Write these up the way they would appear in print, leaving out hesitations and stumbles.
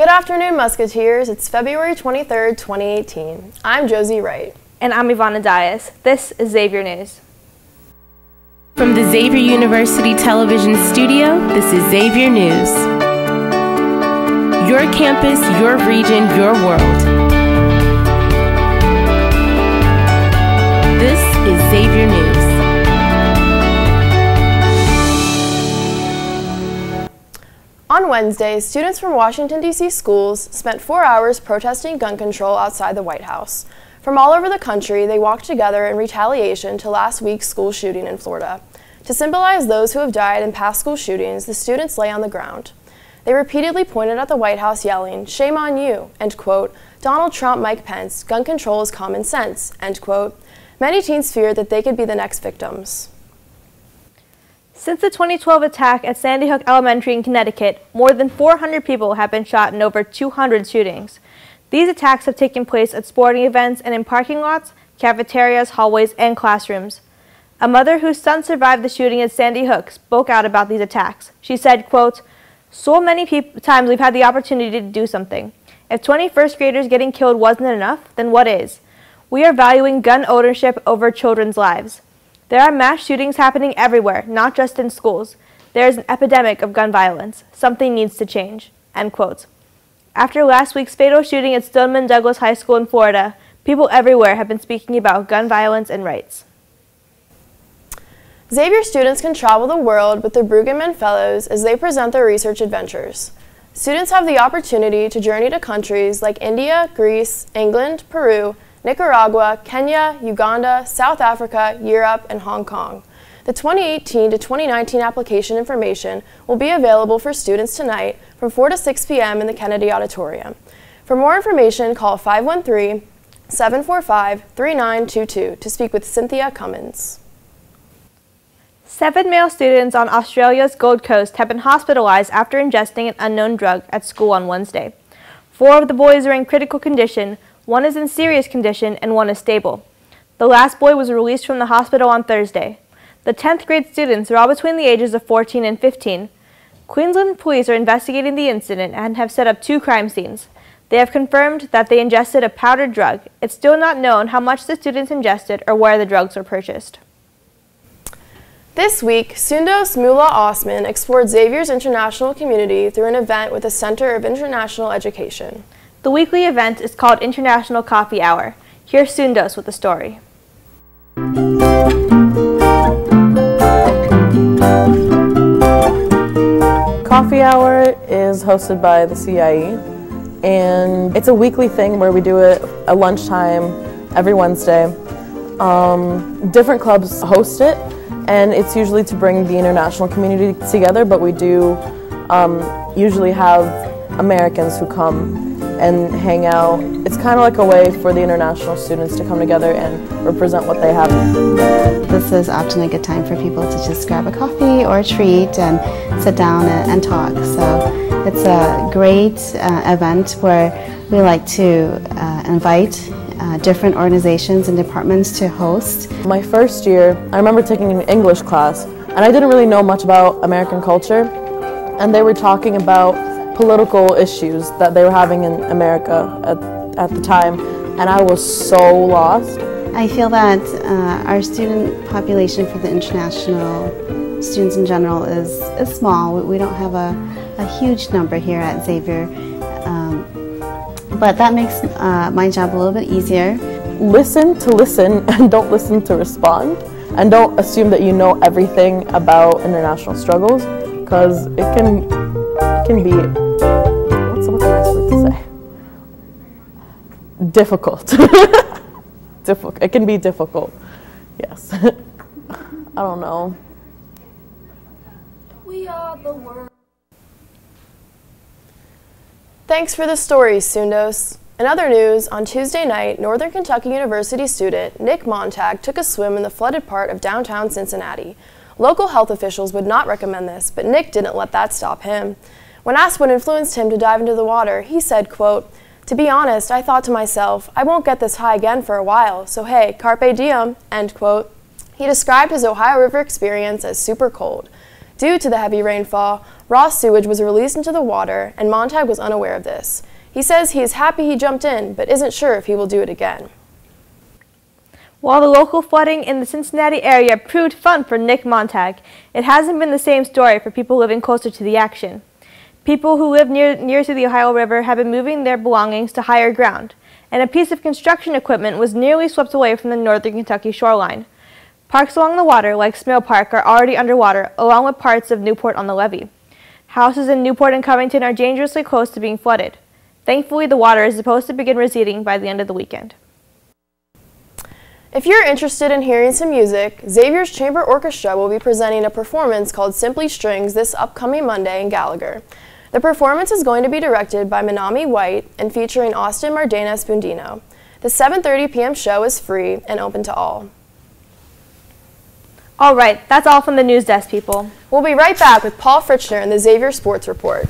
Good afternoon, Musketeers. It's February 23rd, 2018. I'm Josie Wright. And I'm Ivana Dias. This is Xavier News. From the Xavier University Television Studio, this is Xavier News. Your campus, your region, your world. This is Xavier News. On Wednesday, students from Washington, D.C. schools spent 4 hours protesting gun control outside the White House. From all over the country, they walked together in retaliation to last week's school shooting in Florida. To symbolize those who have died in past school shootings, the students lay on the ground. They repeatedly pointed at the White House yelling, "Shame on you," end quote, "Donald Trump, Mike Pence, gun control is common sense," end quote. Many teens feared that they could be the next victims. Since the 2012 attack at Sandy Hook Elementary in Connecticut, more than 400 people have been shot in over 200 shootings. These attacks have taken place at sporting events and in parking lots, cafeterias, hallways, and classrooms. A mother whose son survived the shooting at Sandy Hook spoke out about these attacks. She said, quote, "So many times we've had the opportunity to do something. If 21st graders getting killed wasn't enough, then what is? We are valuing gun ownership over children's lives. There are mass shootings happening everywhere, not just in schools. There is an epidemic of gun violence. Something needs to change," end quote. After last week's fatal shooting at Stoneman Douglas High School in Florida, people everywhere have been speaking about gun violence and rights. Xavier students can travel the world with the Brueggemann Fellows as they present their research adventures. Students have the opportunity to journey to countries like India, Greece, England, Peru, Nicaragua, Kenya, Uganda, South Africa, Europe, and Hong Kong. The 2018 to 2019 application information will be available for students tonight from 4 to 6 p.m. in the Kennedy Auditorium. For more information, call 513-745-3922 to speak with Cynthia Cummins. 7 male students on Australia's Gold Coast have been hospitalized after ingesting an unknown drug at school on Wednesday. 4 of the boys are in critical condition, 1 is in serious condition, and 1 is stable. The last boy was released from the hospital on Thursday. The 10th grade students are all between the ages of 14 and 15. Queensland police are investigating the incident and have set up 2 crime scenes. They have confirmed that they ingested a powdered drug. It's still not known how much the students ingested or where the drugs were purchased. This week, Sundos Mullah Osman explored Xavier's international community through an event with the Center of International Education. The weekly event is called International Coffee Hour. Here's Sundos with the story. Coffee Hour is hosted by the CIE, and it's a weekly thing where we do it at lunchtime every Wednesday. Different clubs host it, and it's usually to bring the international community together, but we do usually have Americans who come and hang out. It's kind of like a way for the international students to come together and represent what they have. This is often a good time for people to just grab a coffee or a treat and sit down and talk. So it's a great event where we like to invite different organizations and departments to host. My first year, I remember taking an English class, and I didn't really know much about American culture, and they were talking about political issues that they were having in America at the time, and I was so lost. I feel that our student population for the international students in general is small. We don't have a huge number here at Xavier, but that makes my job a little bit easier. Listen to listen and don't listen to respond, and don't assume that you know everything about international struggles, because it can be, what's the nice word to say? Difficult. It can be difficult, yes. I don't know. We are the world. Thanks for the stories, Sundos. In other news, on Tuesday night, Northern Kentucky University student Nick Montag took a swim in the flooded part of downtown Cincinnati. Local health officials would not recommend this, but Nick didn't let that stop him. When asked what influenced him to dive into the water, he said, quote, "To be honest, I thought to myself, I won't get this high again for a while, so hey, carpe diem," end quote. He described his Ohio River experience as super cold. Due to the heavy rainfall, raw sewage was released into the water, and Montag was unaware of this. He says he is happy he jumped in, but isn't sure if he will do it again. While the local flooding in the Cincinnati area proved fun for Nick Montag, it hasn't been the same story for people living closer to the action. People who live near to the Ohio River have been moving their belongings to higher ground, and a piece of construction equipment was nearly swept away from the northern Kentucky shoreline. Parks along the water, like Smale Park, are already underwater, along with parts of Newport on the levee. Houses in Newport and Covington are dangerously close to being flooded. Thankfully, the water is supposed to begin receding by the end of the weekend. If you're interested in hearing some music, Xavier's Chamber Orchestra will be presenting a performance called Simply Strings this upcoming Monday in Gallagher. The performance is going to be directed by Manami White and featuring Austin Mardenas Bundino. The 7:30 p.m. show is free and open to all. All right, that's all from the news desk, people. We'll be right back with Paul Fritchner in the Xavier Sports Report.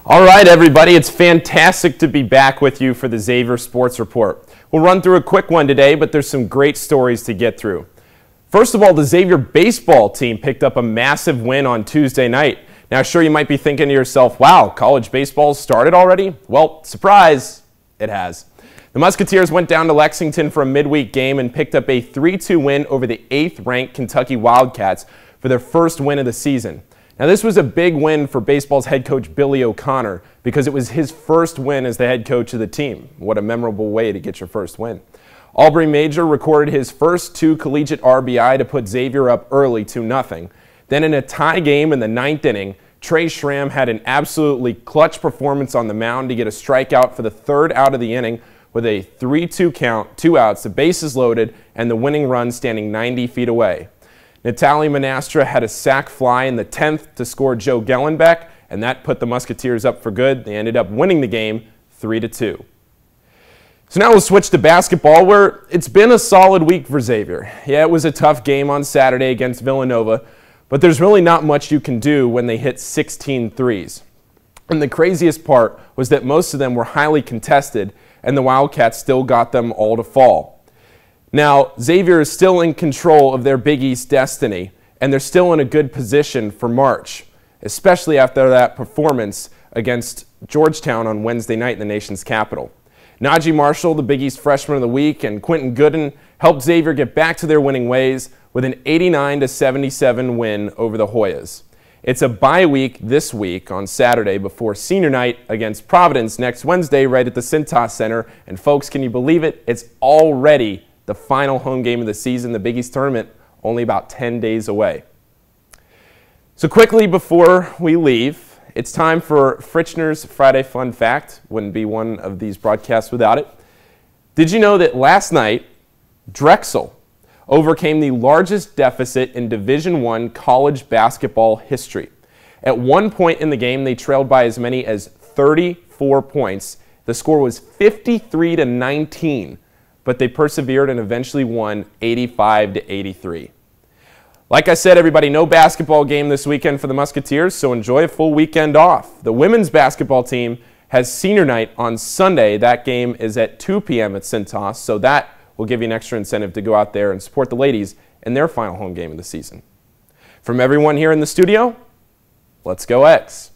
All right, everybody, it's fantastic to be back with you for the Xavier Sports Report. We'll run through a quick one today, but there's some great stories to get through. First of all, the Xavier baseball team picked up a massive win on Tuesday night. Now, sure, you might be thinking to yourself, wow, college baseball started already? Well, surprise, it has. The Musketeers went down to Lexington for a midweek game and picked up a 3-2 win over the 8th-ranked Kentucky Wildcats for their first win of the season. Now, this was a big win for baseball's head coach Billy O'Connor because it was his first win as the head coach of the team. What a memorable way to get your first win. Aubrey Major recorded his first 2 collegiate RBI to put Xavier up early 2-0. Then in a tie game in the 9th inning, Trey Schramm had an absolutely clutch performance on the mound to get a strikeout for the 3rd out of the inning with a 3-2 count, 2 outs, the bases loaded, and the winning run standing 90 feet away. Natalie Monastra had a sac fly in the 10th to score Joe Gellenbeck, and that put the Musketeers up for good. They ended up winning the game 3-2. So now we'll switch to basketball, where it's been a solid week for Xavier. Yeah, it was a tough game on Saturday against Villanova, but there's really not much you can do when they hit 16 threes. And the craziest part was that most of them were highly contested, and the Wildcats still got them all to fall. Now, Xavier is still in control of their Big East destiny, and they're still in a good position for March, especially after that performance against Georgetown on Wednesday night in the nation's capital. Najee Marshall, the Big East Freshman of the Week, and Quentin Gooden helped Xavier get back to their winning ways with an 89-77 win over the Hoyas. It's a bye week this week on Saturday before senior night against Providence next Wednesday right at the Cintas Center. And folks, can you believe it? It's already the final home game of the season, the Big East tournament, only about 10 days away. So quickly before we leave, it's time for Fritchner's Friday Fun Fact. Wouldn't be one of these broadcasts without it. Did you know that last night, Drexel overcame the largest deficit in Division I college basketball history? At one point in the game, they trailed by as many as 34 points. The score was 53-19. But they persevered and eventually won 85-83. Like I said, everybody, no basketball game this weekend for the Musketeers, so enjoy a full weekend off. The women's basketball team has senior night on Sunday. That game is at 2 p.m. at Cintas, so that will give you an extra incentive to go out there and support the ladies in their final home game of the season. From everyone here in the studio, let's go X!